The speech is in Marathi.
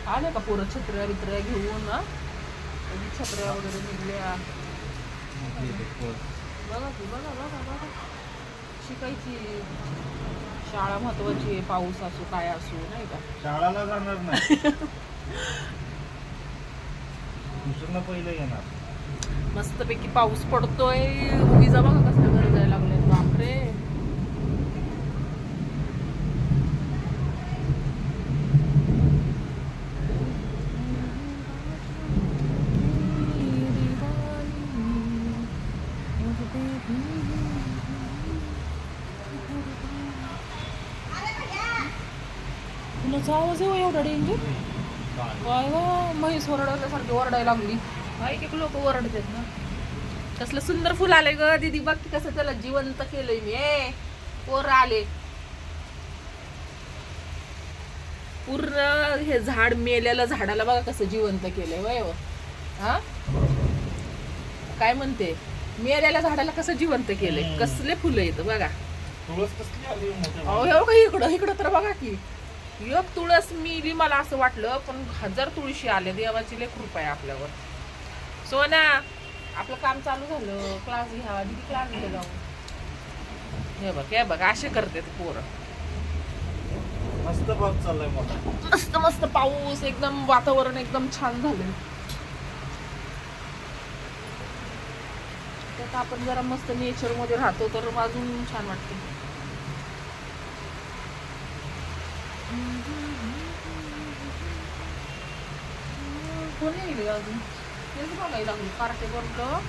आले का पोरं छत्र्या बित्र्या घेऊन ना, छत्र्या वगैरे निघल्या. बघा की बघा बघा बघा, शिकायची शाळा महत्वाची आहे. पाऊस असो काय असो नाही का, शाळाला जाणार नाही. दुसऱ्यांना पहिलं येणार. मस्तपैकी पाऊस पडतोय. विजा बघा कसल्या गरजायला लागल्या. बापरे, कुणाचा आवाज आहे एवढा डेंजर? काय वा, म्हैस ओरडल्यासारखी ओरडायला लागली. काही एक लोक ओरडतात ना. कसलं सुंदर फुल आले ग दीदी, बघ की कसं त्याला जिवंत केलंय मी. पोर आले पूर्ण. हे झाड मेलेलं झाडाला बघा कसं जिवंत केलंय. वय हा, काय म्हणते, मेलेल्या झाडाला कसं जिवंत केलंय. कसले फुलं येत बघा. अहो इकडं इकडं तर बघा की, एक तुळस मिली मला असं वाटलं, पण 1000 तुळशी आल्या. देवाची लय कृपा आहे आपल्यावर. सोना, आपलं काम चालू झालं, क्लास घ्या दीदी, क्लास घ्या जाऊन. हे बघ असे करते पोरं. मस्त पाऊस चाललाय मोठा. मस्त मस्त पाऊस, एकदम वातावरण एकदम छान झालं. त्यात आपण जरा मस्त नेचर मध्ये राहतो तर अजून छान वाटते. कोणी येईल अजून तेच बघायला लागली. कार्टे बरोबर